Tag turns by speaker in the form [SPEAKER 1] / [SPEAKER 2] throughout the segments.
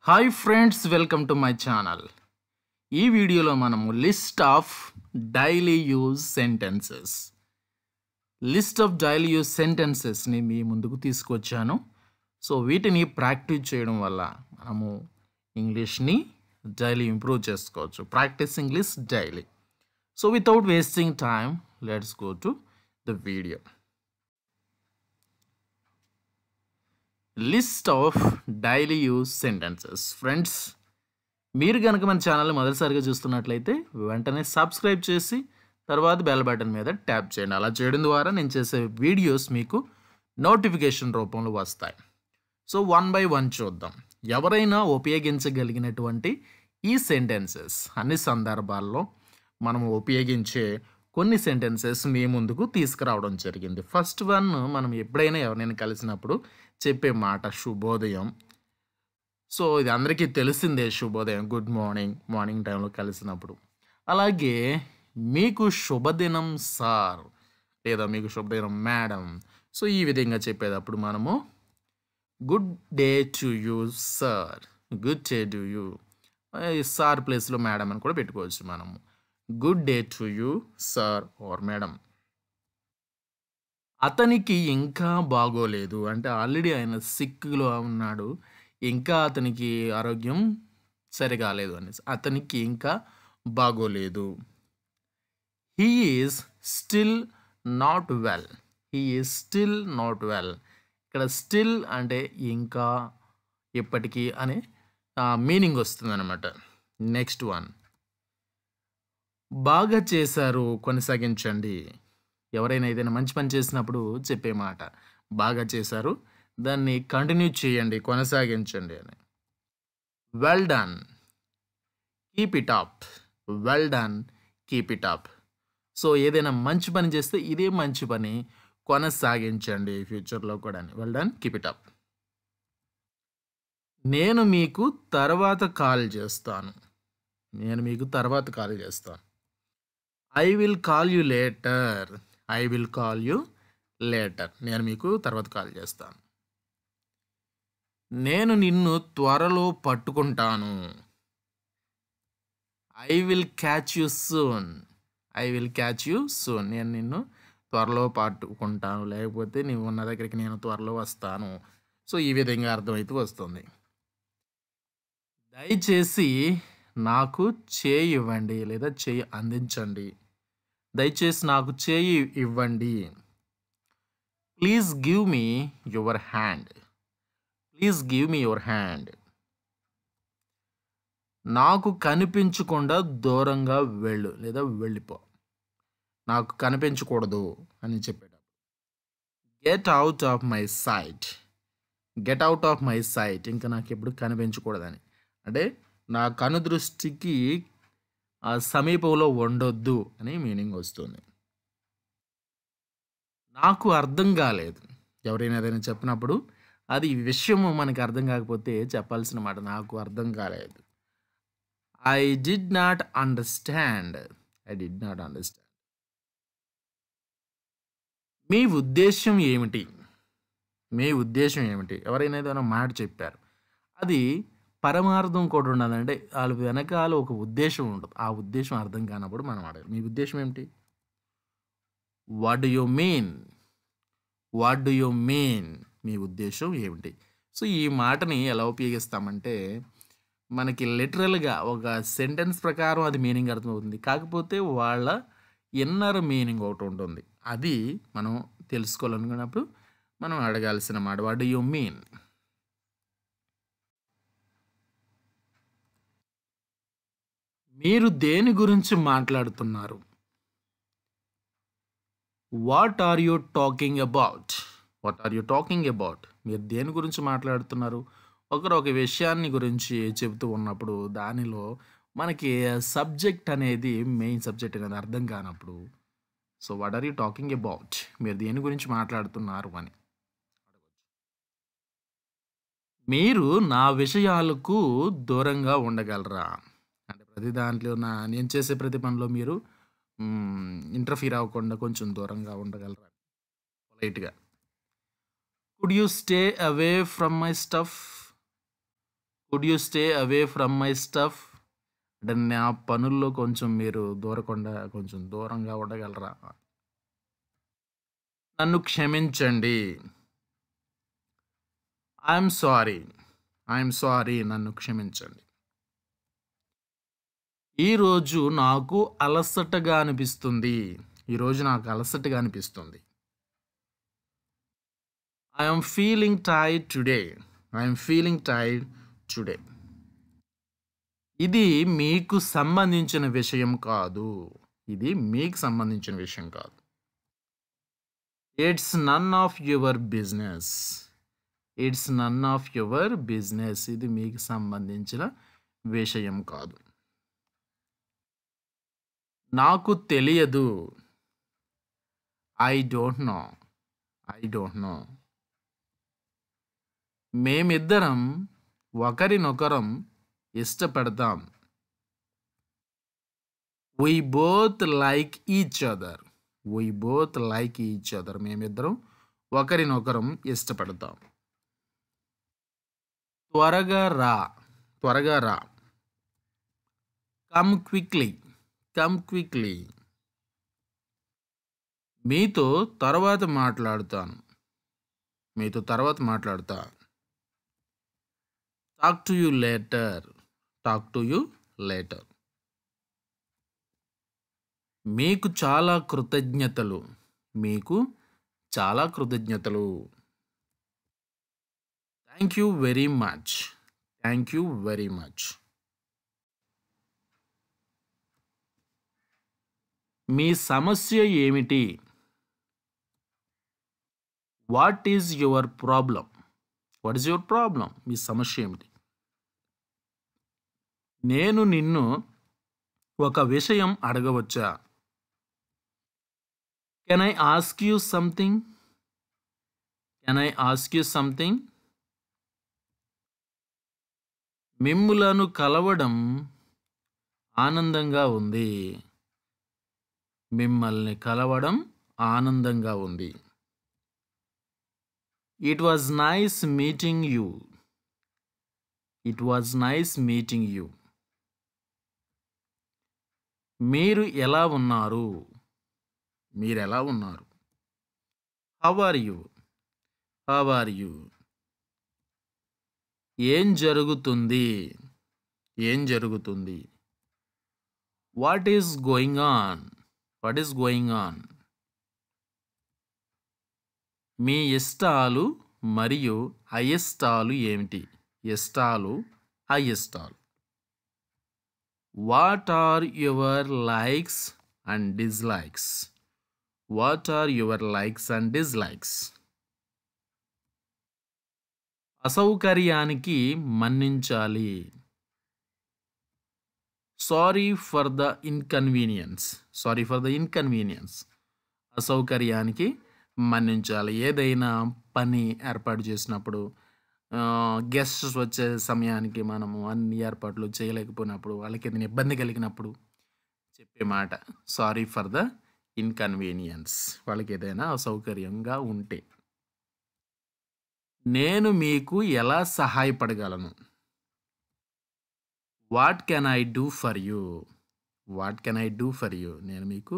[SPEAKER 1] Hi friends, welcome to my channel. ఈ వీడియోలో మనము daily use sentences list of daily use సెంటెన్సెస్ని మీ ముందుకు తీసుకొచ్చాను. సో వీటిని ప్రాక్టీస్ చేయడం వల్ల మనము ఇంగ్లీష్ని డైలీ ఇంప్రూవ్ చేసుకోవచ్చు. Practice English daily. So without wasting time, let's go to the video. List of daily use sentences. Friends, మీరు కనుక మన ఛానల్ మొదటిసారిగా చూస్తున్నట్లయితే వెంటనే సబ్స్క్రైబ్ చేసి తర్వాత బెల్ బటన్ మీద ట్యాప్ చేయండి. అలా చేయడం ద్వారా నేను చేసే వీడియోస్ మీకు నోటిఫికేషన్ రూపంలో వస్తాయి. సో వన్ బై వన్ చూద్దాం. ఎవరైనా ఉపయోగించగలిగినటువంటి ఈ సెంటెన్సెస్ అన్ని సందర్భాల్లో మనం ఉపయోగించే కొన్ని సెంటెన్సెస్ మీ ముందుకు తీసుకురావడం జరిగింది. ఫస్ట్ వన్, మనం ఎప్పుడైనా ఎవరినైనా కలిసినప్పుడు చెప్పే మాట శుభోదయం. సో ఇది అందరికీ తెలిసిందే, శుభోదయం, గుడ్ మార్నింగ్, మార్నింగ్ టైంలో కలిసినప్పుడు. అలాగే మీకు శుభదినం సార్, లేదా మీకు శుభదినం మేడం. సో ఈ విధంగా చెప్పేటప్పుడు మనము good day to you sir, good day to you. Sir ప్లేస్లో మేడం అని కూడా పెట్టుకోవచ్చు మనము. Good day to you sir or madam. అతనికి ఇంకా బాగోలేదు అంటే ఆల్రెడీ ఆయన సిక్లో ఉన్నాడు, ఇంకా అతనికి ఆరోగ్యం సరిగాలేదు అనేసి. అతనికి ఇంకా బాగోలేదు. He is still not well. He is still not well. ఇక్కడ స్టిల్ అంటే ఇంకా, ఎప్పటికీ అనే మీనింగ్ వస్తుంది అనమాట. నెక్స్ట్ వన్, బాగా చేశారు, కొనసాగించండి. ఎవరైనా ఏదైనా మంచి పని చేసినప్పుడు చెప్పే మాట బాగా చేశారు, దాన్ని కంటిన్యూ చేయండి, కొనసాగించండి అని. Well done, keep it up. Well done, keep it up. So ఏదైనా మంచి పని చేస్తే ఇదే మంచి పని కొనసాగించండి ఫ్యూచర్లో కూడా. Well done, keep it up. నేను మీకు తర్వాత కాల్ చేస్తాను. నేను మీకు తర్వాత కాల్ చేస్తాను. I will call you later. I will call you later. నేను మీకు తర్వాత కాల్ చేస్తాను. నేను నిన్ను త్వరలో పట్టుకుంటాను. I will catch you soon. I will catch you soon. నేను నిన్ను త్వరలో పట్టుకుంటాను, లేకపోతే నీవు ఉన్న దగ్గరికి నేను త్వరలో వస్తాను. సో ఈ విధంగా అర్థమైతే వస్తుంది. దయచేసి నాకు చేయి ఇవ్వండి, లేదా చేయి అందించండి. దయచేసి నాకు చేయి ఇవ్వండి. Please give me your hand. Please give me your hand. నాకు కనిపించకుండా దూరంగా వెళ్ళు, లేదా వెళ్ళిపో. నాకు కనిపించకూడదు అని చెప్పేటప్పుడు get out of my sight. Get out of my sight. ఇంకా నాకు ఎప్పుడు కనిపించకూడదని, అంటే నా కనుదృష్టికి సమీపంలో ఉండొద్దు అని మీనింగ్ వస్తుంది. నాకు అర్థం కాలేదు. ఎవరైనా ఏదైనా చెప్పినప్పుడు అది విషయము మనకు అర్థం కాకపోతే చెప్పాల్సిన మాట నాకు అర్థం కాలేదు. I did not understand. I did not understand. మీ ఉద్దేశం ఏమిటి? మీ ఉద్దేశం ఏమిటి? ఎవరైనా ఏదైనా మాట చెప్పారు, అది పరమార్థం కూడా ఉండదు, అంటే వాళ్ళ వెనకాల ఒక ఉద్దేశం ఉంటుంది. ఆ ఉద్దేశం అర్థం కానప్పుడు మనం అడగాలి, మీ ఉద్దేశం ఏమిటి? What do you mean? What do you mean? మీ ఉద్దేశం ఏమిటి? సో ఈ మాటని ఎలా ఉపయోగిస్తామంటే, మనకి లిటరల్గా ఒక సెంటెన్స్ ప్రకారం అది మీనింగ్ అర్థమవుతుంది, కాకపోతే వాళ్ళ ఇన్నర్ మీనింగ్ ఒకటి ఉంటుంది. అది మనం తెలుసుకోవాలనుకున్నప్పుడు మనం అడగాల్సిన మాట వాట్ డు యూ మీన్. మీరు దేని గురించి మాట్లాడుతున్నారు? What are you talking about? What are you talking about? మీరు దేని గురించి మాట్లాడుతున్నారు? ఒకరు ఒక విషయాన్ని గురించి చెబుతూ ఉన్నప్పుడు దానిలో మనకి సబ్జెక్ట్ అనేది, మెయిన్ సబ్జెక్ట్ అనేది అర్థం కానప్పుడు, so what are you talking about? మీరు దేని గురించి మాట్లాడుతున్నారు అని. మీరు నా విషయాలకు దూరంగా ఉండగలరా? అంటే ప్రతి దాంట్లో నేను చేసే ప్రతి పనిలో మీరు ఇంటర్ఫీర్ అవ్వకుండా కొంచెం దూరంగా ఉండగలరా పొలైట్గా. Could you stay away from my stuff? Could you stay away from my stuff? అంటే నా పనుల్లో కొంచెం మీరు దూరకుండా కొంచెం దూరంగా ఉండగలరా? నన్ను క్షమించండి. I'm sorry. I'm sorry. నన్ను క్షమించండి. ఈరోజు నాకు అలసటగా అనిపిస్తుంది. ఈరోజు నాకు అలసటగా అనిపిస్తుంది. I'm feeling tired today. I'm feeling tired today. ఇది మీకు సంబంధించిన విషయం కాదు. ఇది మీకు సంబంధించిన విషయం కాదు. It's none of your business. It's none of your business. ఇది మీకు సంబంధించిన విషయం కాదు. నాకు తెలియదు. I don't know. I don't know. మేమిద్దరం ఒకరినొకరం ఇష్టపడతాం. We both like each other. We both like each other. మేమిద్దరం ఒకరినొకరం ఇష్టపడతాం. త్వరగా రా. త్వరగా రా. Come quickly. Come quickly. మీతో తర్వాత మాట్లాడుతాను. మీతో తర్వాత మాట్లాడతా. Talk to you later. Talk to you later. మీకు చాలా కృతజ్ఞతలు. మీకు చాలా కృతజ్ఞతలు. Thank you very much. Thank you very much. మీ సమస్య ఏమిటి? What is your problem? What is your problem? మీ సమస్య ఏమిటి? నేను నిన్ను ఒక విషయం అడగవచ్చా? Can I ask you something? Can I ask you something? మిమ్ములను కలవడం ఆనందంగా ఉంది. మిమ్మల్ని కలవడం ఆనందంగా ఉంది. It was nice meeting you. It was nice meeting you. మీరు ఎలా ఉన్నారు? మీరు ఎలా ఉన్నారు? How are you? How are you? ఏం జరుగుతుంది? ఏం జరుగుతుంది? What is going on? What is going on? మీ ఇష్టాలు మరియు అయిష్టాలు ఏమిటి? ఇష్టాలు, అయిష్టాలు. What are your likes and dislikes? What are your likes and dislikes? అసౌకర్యానికి మన్నించాలి. Sorry for the inconvenience. Sorry for the inconvenience. అసౌకర్యానికి మన్నించాలి. ఏదైనా పని ఏర్పాటు చేసినప్పుడు గెస్ట్స్ వచ్చే సమయానికి మనము అన్ని ఏర్పాట్లు చేయలేకపోయినప్పుడు, వాళ్ళకి ఏదైనా ఇబ్బంది కలిగినప్పుడు చెప్పే మాట సారీ ఫర్ ద ఇన్కన్వీనియన్స్. వాళ్ళకి ఏదైనా అసౌకర్యంగా ఉంటే. నేను మీకు ఎలా సహాయపడగలను? What can I do for you? What can I do for you? నేను మీకు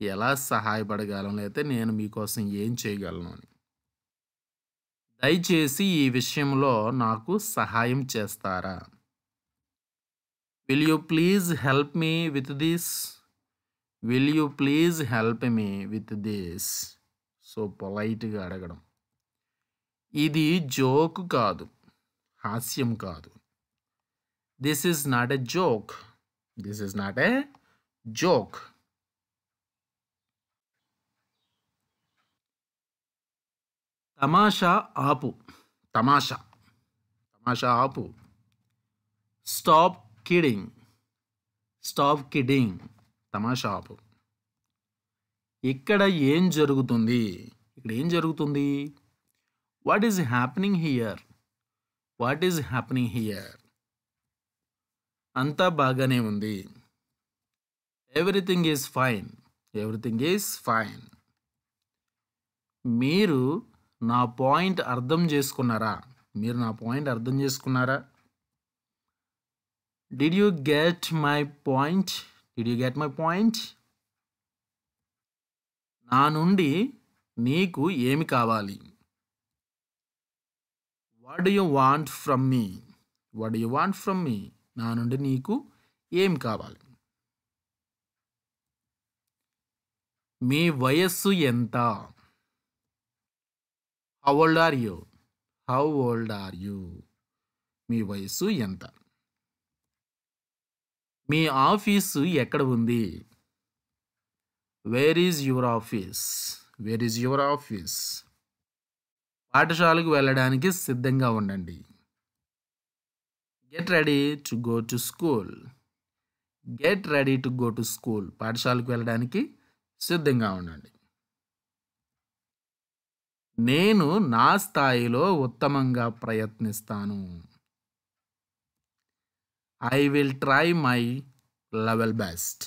[SPEAKER 1] ఎలా సహాయపడగలను, లేకపోతే నేను మీకోసం ఏం చేయగలను అని. దయచేసి ఈ విషయంలో నాకు సహాయం చేస్తారా? Will you please help me with this? Will you please help me with this? So పొలైట్గా అడగడం. ఇది జోక్ కాదు, హాస్యం కాదు. This is not a joke. This is not a joke. తమాషా ఆపు. తమాషా. తమాషా ఆపు. Stop kidding. Stop kidding. తమాషా ఆపు. ఇక్కడ ఏం జరుగుతుంది? ఇక్కడ ఏం జరుగుతుంది? What is happening here? What is happening here? అంతా బాగానే ఉంది. Everything is fine. Everything is fine. మీరు నా పాయింట్ అర్థం చేసుకున్నారా? మీరు నా పాయింట్ అర్థం చేసుకున్నారా? Did you get my point? Did you get my point? నా నుండి నీకు ఏమి కావాలి? What do you want from me? What do you want from me? నా నుండి నీకు ఏం కావాలి? మీ వయస్సు ఎంత? How old are you? How old are you? మీ వయస్సు ఎంత? మీ ఆఫీసు ఎక్కడ ఉంది? Where is your office? Where is your office? పాఠశాలకు వెళ్ళడానికి సిద్ధంగా ఉండండి. Get ready to go to school. Get ready to go to school. పాఠశాలకు వెళ్ళడానికి సిద్ధంగా ఉండండి. నేను నా స్థాయిలో ఉత్తమంగా ప్రయత్నిస్తాను. I will try my level best.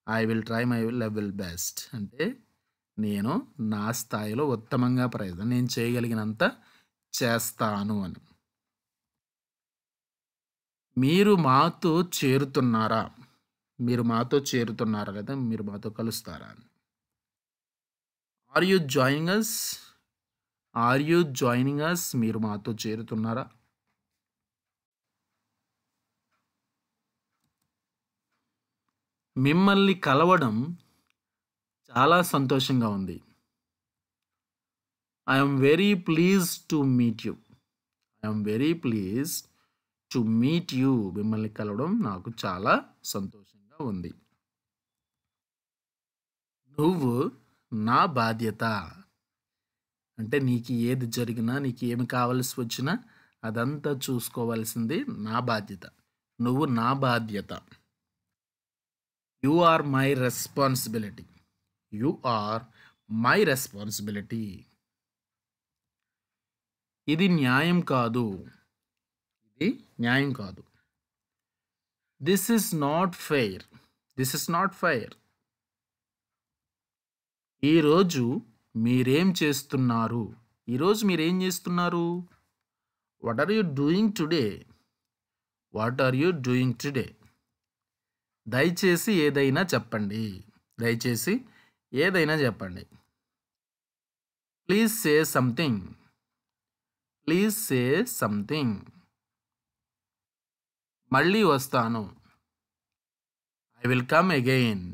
[SPEAKER 1] I will try my level best. అంటే నేను నా స్థాయిలో ఉత్తమంగా ప్రయత్నం నేను చేయగలిగినంత చేస్తాను అని. మీరు మాతో చేరుతున్నారా? మీరు మాతో చేరుతున్నారా లేదా మీరు మాతో కలుస్తారా? Are you joining us? Are you joining us? మీరు మాతో చేరుతున్నారా? మిమ్మల్ని కలవడం చాలా సంతోషంగా ఉంది. I am very pleased to meet you. I am very pleased to meet you. మిమ్మల్ని కలవడం నాకు చాలా సంతోషంగా ఉంది. నువ్వు నా బాధ్యత. అంటే నీకు ఏది జరిగినా నీకు ఏమి కావాల్సి వచ్చినా అదంతా చూసుకోవాల్సింది నా బాధ్యత. నువ్వు నా బాధ్యత. You are my responsibility. You are my responsibility. ఇది న్యాయం కాదు. ఇది న్యాయం కాదు. This is not fair. This is not fair. ఈరోజు మీరేం చేస్తున్నారు? ఈరోజు మీరేం చేస్తున్నారు? What are you doing today? What are you doing today? దయచేసి ఏదైనా చెప్పండి. దయచేసి ఏదైనా చెప్పండి. Please say something. Please say something. మళ్ళీ వస్తాను. I will come again.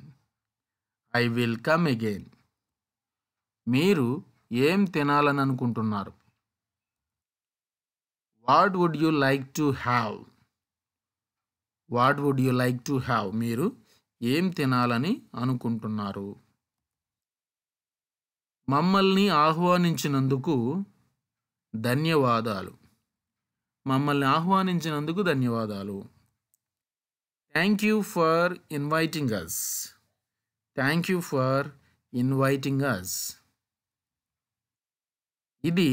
[SPEAKER 1] I will come again. మీరు ఏం తినాలని అనుకుంటున్నారు? What would you like to have? What would you like to have? మీరు ఏం తినాలని అనుకుంటున్నారు? మమ్మల్ని ఆహ్వానించినందుకు ధన్యవాదాలు. మమ్మల్ని ఆహ్వానించినందుకు ధన్యవాదాలు. Thank you for inviting us. Thank you for inviting us. ఇది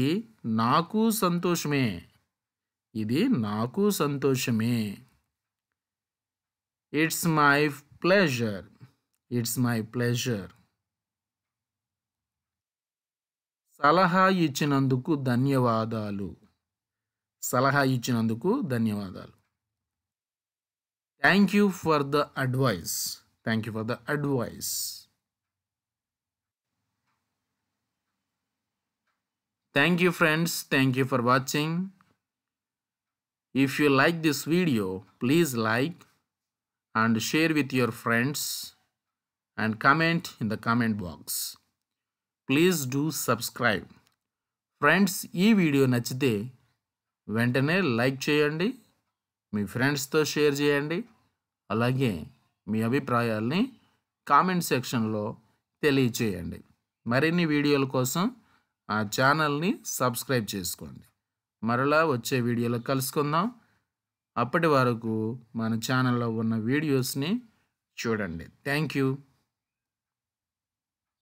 [SPEAKER 1] నాకు సంతోషమే. ఇది నాకు సంతోషమే. It's my pleasure. It's my pleasure. సలహా ఇచ్చినందుకు ధన్యవాదాలు. సలహా ఇచ్చినందుకు ధన్యవాదాలు. Thank you for the advice. Thank you for the advice. Thank you friends. Thank you for watching. If you like this video, please like and share with your friends and comment in the comment box. Please do subscribe. Friends, ఈ video నచ్చితే వెంటనే like చేయండి, మీ ఫ్రెండ్స్తో share చేయండి, అలాగే మీ అభిప్రాయాల్ని comment సెక్షన్లో తెలియచేయండి. మరిన్ని వీడియోల కోసం ఆ ఛానల్ని సబ్స్క్రైబ్ చేసుకోండి. మరలా వచ్చే వీడియోలో కలుసుకుందాం. అప్పటి వరకు మన ఛానల్లో ఉన్న వీడియోస్ని చూడండి. Thank you.